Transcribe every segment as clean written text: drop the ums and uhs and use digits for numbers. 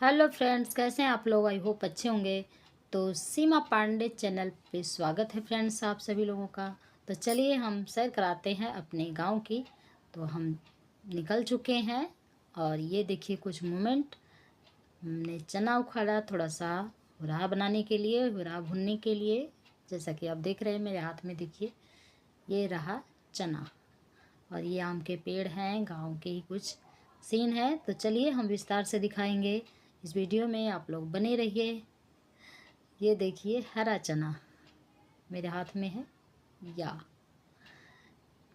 Hello friends, कैसे हैं आप लोग? आई होप अच्छे होंगे। तो सीमा पांडे चैनल पे स्वागत है फ्रेंड्स आप सभी लोगों का। तो चलिए हम सैर कराते हैं अपने गांव की। तो हम निकल चुके हैं और ये देखिए कुछ मोमेंट। हमने चना उखाड़ा थोड़ा सा हुरहा बनाने के लिए, हुरहा भुनने के लिए। जैसा कि आप देख रहे हैं मेरे हाथ में, देखिए ये रहा चना और ये आम के पेड़ हैं। गांव के ही कुछ सीन है। तो चलिए हम विस्तार से दिखाएंगे इस वीडियो में, आप लोग बने रहिए। ये देखिए हरा चना मेरे हाथ में है या।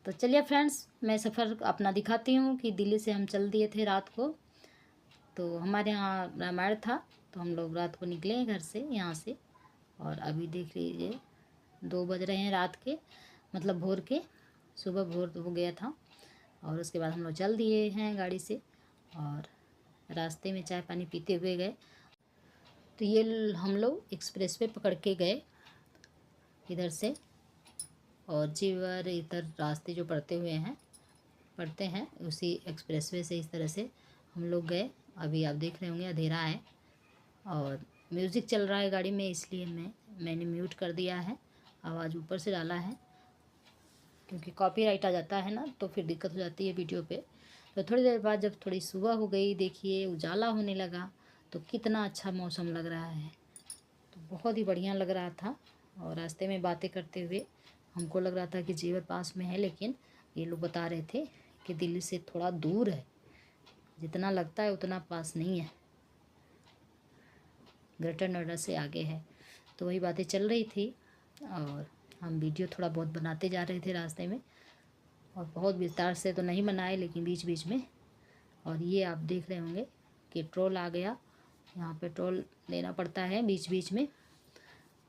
तो चलिए फ्रेंड्स, मैं सफ़र अपना दिखाती हूँ कि दिल्ली से हम चल दिए थे रात को। तो हमारे यहाँ रामायण था, तो हम लोग रात को निकले हैं घर से यहाँ से। और अभी देख लीजिए 2 बज रहे हैं रात के, मतलब भोर के। सुबह भोर हो गया था और उसके बाद हम लोग चल दिए हैं गाड़ी से और रास्ते में चाय पानी पीते हुए गए। तो ये हम लोग एक्सप्रेस वे पकड़ के गए इधर से, और जीवर इधर रास्ते जो पड़ते हैं उसी एक्सप्रेस वे से इस तरह से हम लोग गए। अभी आप देख रहे होंगे अंधेरा है और म्यूज़िक चल रहा है गाड़ी में, इसलिए मैंने म्यूट कर दिया है, आवाज़ ऊपर से डाला है, क्योंकि कॉपीराइट आ जाता है ना, तो फिर दिक्कत हो जाती है वीडियो पे। तो थोड़ी देर बाद जब थोड़ी सुबह हो गई, देखिए उजाला होने लगा, तो कितना अच्छा मौसम लग रहा है। तो बहुत ही बढ़िया लग रहा था। और रास्ते में बातें करते हुए हमको लग रहा था कि जेवर पास में है, लेकिन ये लोग बता रहे थे कि दिल्ली से थोड़ा दूर है, जितना लगता है उतना पास नहीं है, ग्रेटर नोएडा से आगे है। तो वही बातें चल रही थी और हम वीडियो थोड़ा बहुत बनाते जा रहे थे रास्ते में, और बहुत विस्तार से तो नहीं बनाए लेकिन बीच बीच में। और ये आप देख रहे होंगे कि पेट्रोल आ गया, यहाँ पेट्रोल लेना पड़ता है बीच बीच में।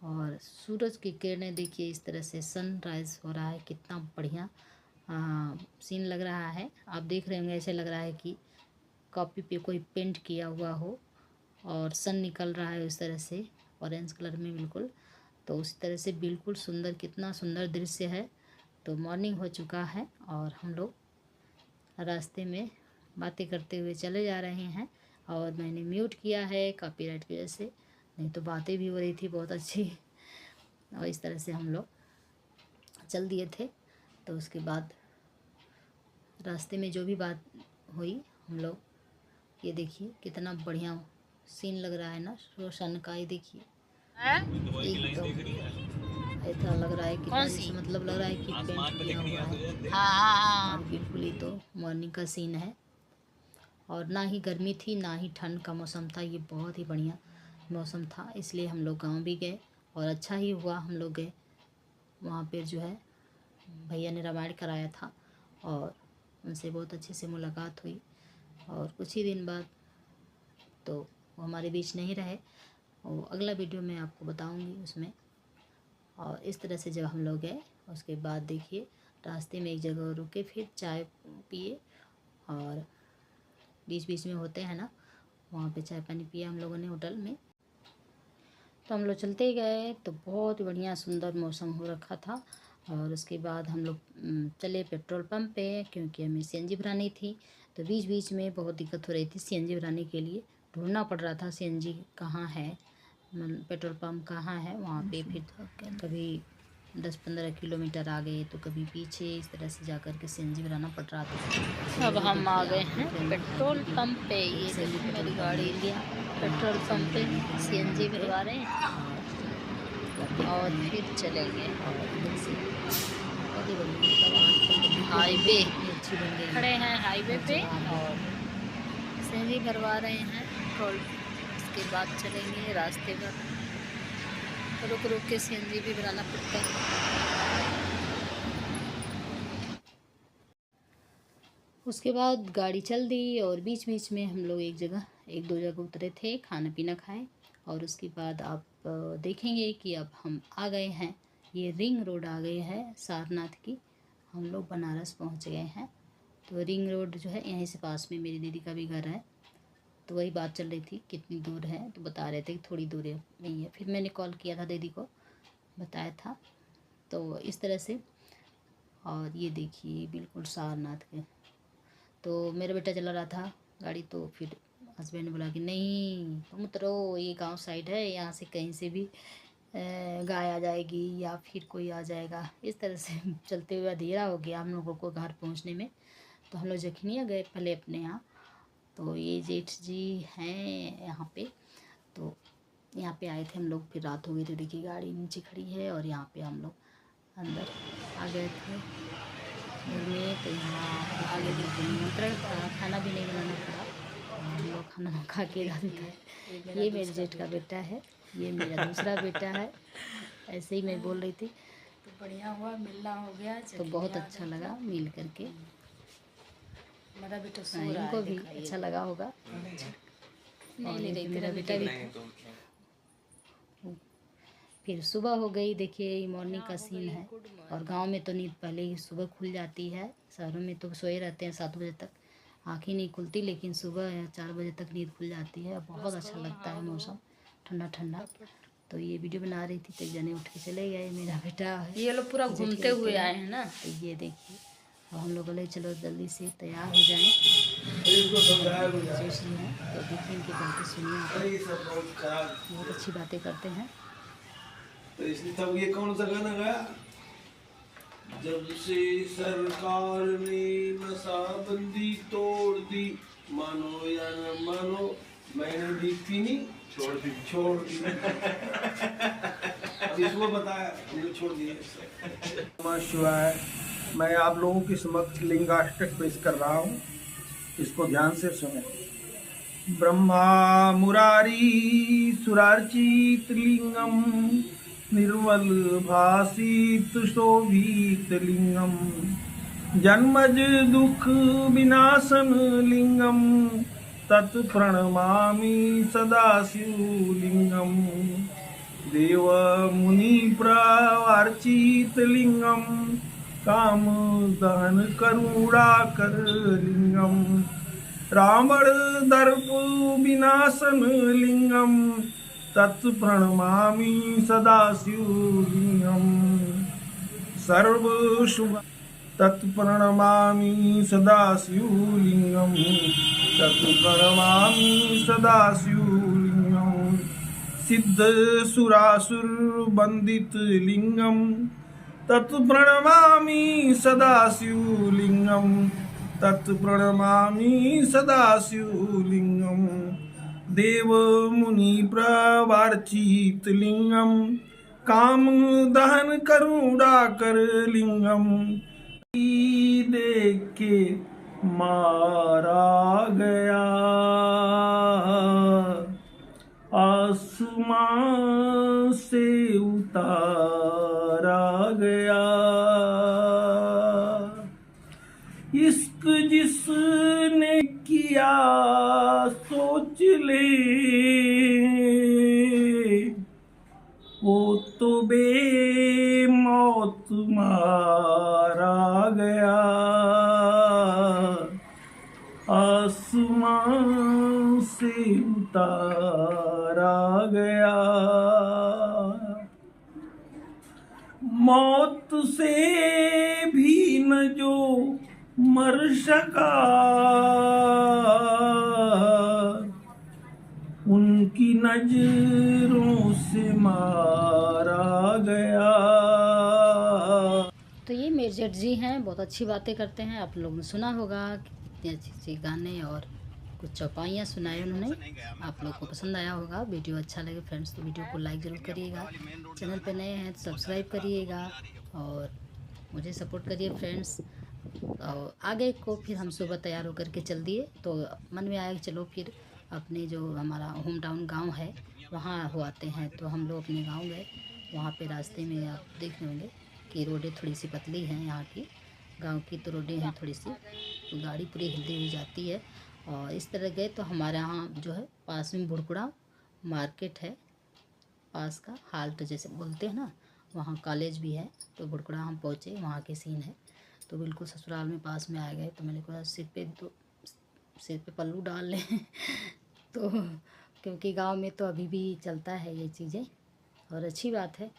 और सूरज की किरणें देखिए, इस तरह से सनराइज़ हो रहा है, कितना बढ़िया सीन लग रहा है। आप देख रहे होंगे ऐसे लग रहा है कि कॉपी पे कोई पेंट किया हुआ हो और सन निकल रहा है उस तरह से ऑरेंज कलर में बिल्कुल। तो उस तरह से बिल्कुल सुंदर, कितना सुंदर दृश्य है। तो मॉर्निंग हो चुका है और हम लोग रास्ते में बातें करते हुए चले जा रहे हैं। और मैंने म्यूट किया है कॉपीराइट की वजह से, नहीं तो बातें भी हो रही थी बहुत अच्छी। और इस तरह से हम लोग चल दिए थे। तो उसके बाद रास्ते में जो भी बात हुई हम लोग, ये देखिए कितना बढ़िया सीन लग रहा है ना, रोशन का। ये देखिए एकदम ऐसा लग रहा है कि मतलब लग रहा है कि पेंट किया हुआ है। हाँ, बिल्कुल ही तो मॉर्निंग का सीन है। और ना ही गर्मी थी ना ही ठंड का मौसम था, ये बहुत ही बढ़िया मौसम था। इसलिए हम लोग गांव भी गए और अच्छा ही हुआ हम लोग गए। वहाँ पर जो है भैया ने रामायण कराया था और उनसे बहुत अच्छे से मुलाकात हुई। और कुछ ही दिन बाद तो वो हमारे बीच नहीं रहे, और अगला वीडियो मैं आपको बताऊंगी उसमें। और इस तरह से जब हम लोग गए उसके बाद देखिए रास्ते में एक जगह रुके, फिर चाय पिए, और बीच बीच में होते हैं ना, वहाँ पे चाय पानी पिया हम लोगों ने होटल में। तो हम लोग चलते ही गए, तो बहुत बढ़िया सुंदर मौसम हो रखा था। और उसके बाद हम लोग चले पेट्रोल पंप पे, क्योंकि हमें सीएनजी भरानी थी। तो बीच बीच में बहुत दिक्कत हो रही थी सीएनजी भराने के लिए, ढूंढना पड़ रहा था सीएनजी कहाँ है, पेट्रोल पंप कहाँ है वहाँ पे। फिर कभी 10-15 किलोमीटर आगे तो कभी पीछे, इस तरह से जा कर के सीएनजी भराना पड़ रहा था। अब हम आ गए हैं पेट्रोल पंप पे। ये देखिए मेरी गाड़ी लिया पेट्रोल पंप पे, सीएनजी भरवा रहे हैं और फिर चलेंगे। हाईवे खड़े हैं हाईवे पे और सीएनजी भरवा रहे हैं पेट्रोल। उसके बाद चलेंगे रास्ते पर, रुक रुक के सीएनजी भी भराना पड़ता है। उसके बाद गाड़ी चल दी और बीच बीच में हम लोग एक दो जगह उतरे थे, खाना पीना खाए। और उसके बाद आप देखेंगे कि अब हम आ गए हैं, ये रिंग रोड आ गई है सारनाथ की। हम लोग बनारस पहुंच गए हैं। तो रिंग रोड जो है यहीं से पास में मेरी दीदी का भी घर है। तो वही बात चल रही थी कितनी दूर है, तो बता रहे थे कि थोड़ी दूर नहीं है। फिर मैंने कॉल किया था दीदी को, बताया था। तो इस तरह से, और ये देखिए बिल्कुल सारनाथ के। तो मेरा बेटा चला रहा था गाड़ी, तो फिर हस्बैंड ने बोला कि नहीं तुम उतरो, ये गांव साइड है, यहाँ से कहीं से भी गाय आ जाएगी या फिर कोई आ जाएगा। इस तरह से चलते हुए अंधेरा हो गया हम लोगों को घर पहुँचने में। तो हम लोग जखनिया गए पहले अपने यहाँ। तो ये जेठ जी हैं यहाँ पे, तो यहाँ पे आए थे हम लोग। फिर रात हो गई, तो देखिए गाड़ी नीचे खड़ी है और यहाँ पे हम लोग अंदर आ गए थे घर में। तो यहाँ आगे देखिए निमंत्रण था, खाना भी नहीं बनाना पड़ा, हम लोग खाना खा के जाते थे। ये मेरे जेठ का बेटा है, ये मेरा दूसरा बेटा है। ऐसे ही मैं बोल रही थी। तो बढ़िया हुआ, मिलना हो गया, तो बहुत अच्छा लगा मिल करके। मेरा बेटा सो रहा है, इनको भी अच्छा लगा होगा। नहीं ले रही, मेरा बेटा भी था। फिर सुबह हो गई, देखिए ये मॉर्निंग का सीन है। और गांव में तो नींद पहले ही सुबह खुल जाती है, शहरों में तो सोए रहते हैं 7 बजे तक, आँखें नहीं खुलती, लेकिन सुबह 4 बजे तक नींद खुल जाती है। बहुत अच्छा लगता है मौसम, ठंडा ठंडा। तो ये वीडियो बना रही थी तो एक जने उठ के चले गए, मेरा बेटा है। ये लोग पूरा घूमते हुए आए हैं ना। तो ये देखिए, और हम लोग बोले चलो जल्दी से तैयार हो जाएं। तो देखिए इनकी बातें सुनिए, बहुत अच्छी बातें करते हैं। तो इसलिए तब ये कौन सा गाना गाया? जब से सरकार ने नशाबंदी तोड़ दी, मानो या न मानो, मैंने भी पीनी छोड़ दी। अब इसको बताया, हमने छोड़ दिए। नमः शिवाय। मैं आप लोगों के समक्ष लिंगाष्टक पेश कर रहा हूँ, इसको ध्यान से सुने। ब्रह्मा मुरारी सुरार्चित लिंगम, निर्मल भासित शोभित लिंगम, जन्मज दुख विनाशन लिंगम, तत्प्रणमामि सदा शिवलिंगम। देव मुनि प्रवर्चित लिंगम, काम दहन करुणाकर लिंगम, रावण दर्प विनाशन लिंगम, तत्प्रणमामि सदा शिवलिंगम। सर्व शुभ तत्प्रणमामि सदा शिवलिंगम, तत्प्रणमामि सदा शिवलिंगम। सिद्ध सुरासुर वंदित लिंगम, तत्प्रणमामि सदा शिवलिंगम, तत्प्रणमामि सदा शिवलिंगम। देव मुनि प्रवर्चित लिंगम, काम दहन करुणाकर लिंगम। देख के मारा गया, आसमां से उतारा गया। इश्क जिसने किया सोच ले, वो तो बेमौत मारा गया। आसमां से उतारा गया। मौत से भी न जो मर सका, उनकी नजरों से मारा गया। तो ये मेरे जेठ जी हैं, बहुत अच्छी बातें करते हैं। आप लोगों ने सुना होगा कितने अच्छे अच्छे गाने और कुछ चौपाइयाँ सुनाए उन्होंने। आप लोग को पसंद आया होगा। वीडियो अच्छा लगे फ्रेंड्स तो वीडियो को लाइक ज़रूर करिएगा। चैनल पे नए हैं तो सब्सक्राइब करिएगा और मुझे सपोर्ट करिए फ्रेंड्स। और आगे को फिर हम सुबह तैयार होकर के चल दिए, तो मन में आया कि चलो फिर अपने जो हमारा होम टाउन गाँव है वहाँ हो आते हैं। तो हम लोग अपने गाँव गए। वहाँ पे रास्ते में आप देख रहे होंगे कि रोडें थोड़ी सी पतली हैं यहाँ की, गांव की तो रोडें हैं थोड़ी सी, तो गाड़ी पूरी हिलती हुई जाती है। और इस तरह गए तो हमारे यहाँ जो है पास में बुढ़कुड़ा मार्केट है, पास का हाल्ट जैसे बोलते हैं ना, वहाँ कॉलेज भी है। तो बुढ़कुड़ा हम पहुँचे, वहाँ के सीन है। तो बिल्कुल ससुराल में पास में आ गए। तो मैंने कहा सिर पे पल्लू डाल लें तो क्योंकि गांव में तो अभी भी चलता है ये चीज़ें और अच्छी बात है।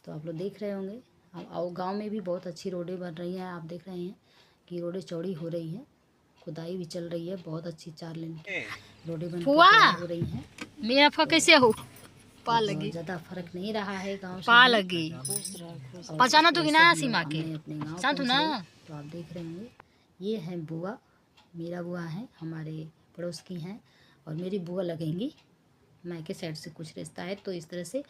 तो आप लोग देख रहे होंगे और गांव में भी बहुत अच्छी रोडें बन रही हैं। आप देख रहे हैं कि रोडें चौड़ी हो रही हैं, खुदाई भी चल रही है, बहुत अच्छी 4 लेन की रोडें बन फुआ! हो रही हैं। मेरा फा कैसे हो पा लगी ज़्यादा फर्क नहीं रहा है गाँव से पा भी। लगी और पहचाना इस तो तरह कि से ना हम लोग सीमा के हमने अपने गाँव साथ ना पहुँच गए। तो आप देख रहे होंगे ये हैं बुआ, मेरा बुआ है, हमारे पड़ोस की हैं और मेरी बुआ लगेंगी। मायके साइड से कुछ रिश्ता है, तो इस तरह से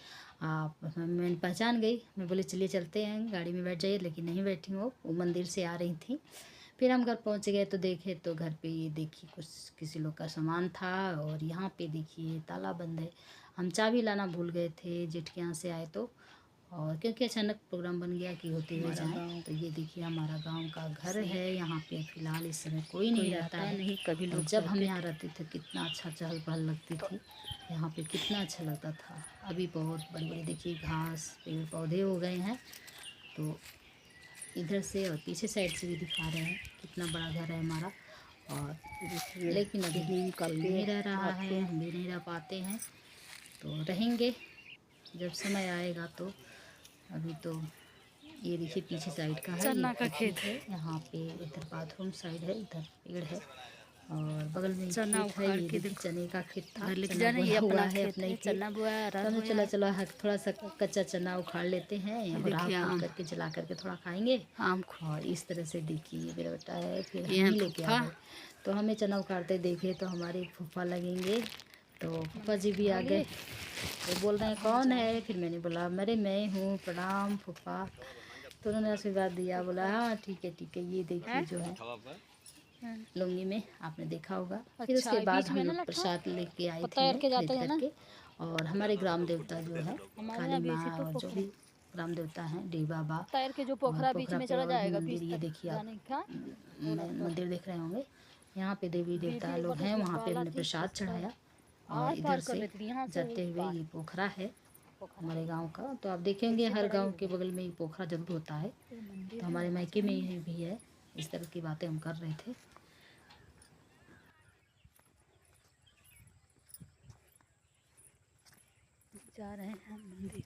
आप मैंने पहचान गई। मैं बोले चलिए चलते हैं, गाड़ी में बैठ जाइए, लेकिन नहीं बैठी वो मंदिर से आ रही थी। फिर हम घर पहुंच गए तो देखे तो घर पे ये देखिए कुछ किसी लोग का सामान था और यहाँ पे देखिए ताला बंद है। हम चाबी लाना भूल गए थे जेठ के यहाँ से आए तो, और क्योंकि अचानक प्रोग्राम बन गया कि होते हुए जाएं। तो ये देखिए हमारा गांव का घर है। यहाँ पे फ़िलहाल इस समय कोई नहीं रहता है, नहीं कभी और लोग जब हम यहाँ रहते थे कितना अच्छा चहल पहल लगती थी यहाँ पे, कितना अच्छा लगता था। अभी बहुत बड़ी बड़ी देखिए घास पेड़ पौधे हो गए हैं। तो इधर से और पीछे साइड से भी दिखा रहे हैं कितना बड़ा घर है हमारा। और लेकिन अभी कोई नहीं रह रहा है, हम भी नहीं रह पाते हैं, तो रहेंगे जब समय आएगा। तो अभी तो ये देखिए पीछे साइड का है, चना ये का खेती खेत है। यहाँ पे इधर बाथरूम साइड है, इधर पेड़ है और बगल में चना खेत है। उखाड़ ये के देखिए देखो चने का खेत था, घर लेके चना जाना, ये बोया हुआ अपना है, खेत अपना ही है, खेत। चना बोया तो हमने चला चलो थोड़ा सा कच्चा चना उखाड़ लेते हैं और आग देखिए फूक आम करके जला करके थोड़ा खाएंगे। आम और इस तरह से देखिए ये मेरा बेटा है, फिर ये हम है ही लेके आ फूफा। गए। तो हमें चना उखाड़ते देखे तो हमारे फूफा लगेंगे, तो फूफा जी भी आ गए। वो बोल रहे हैं कौन है, फिर मैंने बोला मेरे मैं हूँ, प्रणाम फूफा। तो उन्होंने आशीर्वाद दिया, बोला हाँ ठीक है। ये देखिए जो है लुंगी में आपने देखा होगा। फिर अच्छा, उसके बाद बीच हम में ना लोग लटका प्रसाद लेके आए थे तैर मैं के खरीद जाते हैं ना करके। और हमारे ग्राम देवता जो है हमारे काली यहाँ बीच ही माँ तो और जो पोखरा भी ग्राम देवता हैं डी बाबा, तैर के जो और पोखरा बीच पोखरा में पे चला और भी जाएगा मंदिर, बीच ये तक देखिए आप जाने का। मंदिर देख रहे होंगे। यहाँ पे देवी देवता दीदी एक लोग बार तो हैं, वहाँ पे सुखवाला हमने थी, प्रसाद उसका चढ़ाया। और आर इधर पार कर से लेती थी यहाँ से जाते उस हुए पार ये पोखरा है पोखरा। हमारे गांव का। तो आप देखेंगे हर गांव के बगल में ये पोखरा जरूर होता है। ये मंदिर तो है, हमारे वहाँ मायके में जाएंगे। भी है। इस तरह की बातें हम कर रहे थे। जा रहे हैं मंदिर।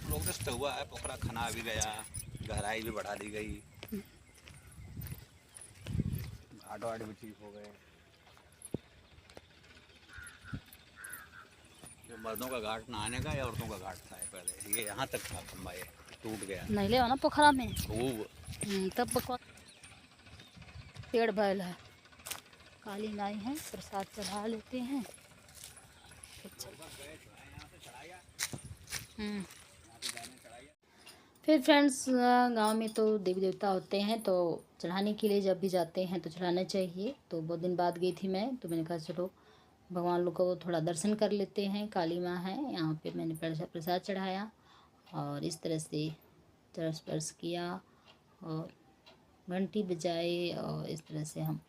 प्रोग्रेस तो हुआ है, पोखरा खना भी गया, गहराई भी बढ़ा दी गई, घाट वाट भी ठीक हो गए। जो मर्दों का घाट नहाने का या औरतों का घाट था पहले, ये यहाँ तक था खंबा, ये टूट गया नहीं ले ना पोखरा में खूब। तब पेड़ बैल है, काली नाई है, प्रसाद चढ़ा लेते हैं। फिर फ्रेंड्स गांव में तो देवी देवता होते हैं, तो चढ़ाने के लिए जब भी जाते हैं तो चढ़ाना चाहिए। तो बहुत दिन बाद गई थी मैं, तो मैंने कहा चलो भगवान लोग को थोड़ा दर्शन कर लेते हैं। काली माँ है यहाँ पे, मैंने प्रसाद चढ़ाया और इस तरह से चरण स्पर्श किया और घंटी बजाए और इस तरह से हम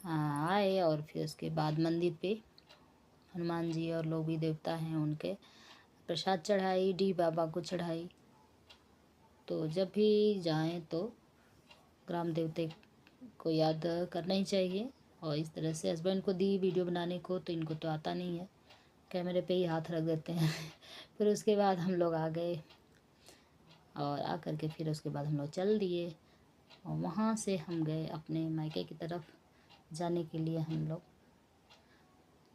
आए। और फिर उसके बाद मंदिर पे हनुमान जी और लोग भी देवता हैं उनके प्रसाद चढ़ाई, डी बाबा को चढ़ाई। तो जब भी जाएं तो ग्राम देवते को याद करना ही चाहिए। और इस तरह से हस्बैंड को दी वीडियो बनाने को, तो इनको तो आता नहीं है, कैमरे पे ही हाथ रख देते हैं। फिर उसके बाद हम लोग आ गए और आ कर के फिर उसके बाद हम लोग चल दिए और वहाँ से हम गए अपने मायके की तरफ जाने के लिए। हम लोग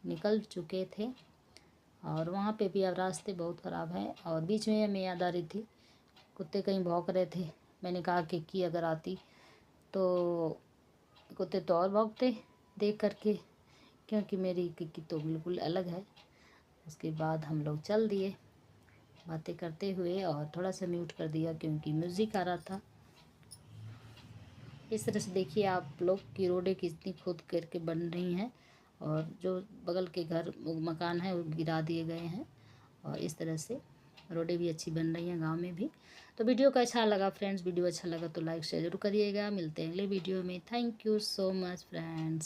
निकल चुके थे और वहाँ पे भी अब रास्ते बहुत ख़राब हैं। और बीच में हमें याद आ रही थी कुत्ते कहीं भौंक रहे थे। मैंने कहा कि अगर आती तो कुत्ते तो और भौंकते देख करके, क्योंकि मेरी किक्की तो बिल्कुल अलग है। उसके बाद हम लोग चल दिए बातें करते हुए और थोड़ा सा म्यूट कर दिया क्योंकि म्यूज़िक आ रहा था। इस तरह से देखिए आप लोग की रोडें कितनी खोद करके बन रही हैं और जो बगल के घर मकान है वो गिरा दिए गए हैं। और इस तरह से रोडें भी अच्छी बन रही हैं गांव में भी। तो वीडियो का अच्छा लगा फ्रेंड्स, वीडियो अच्छा लगा तो लाइक शेयर जरूर करिएगा। मिलते हैं अगले वीडियो में। Thank you so much friends.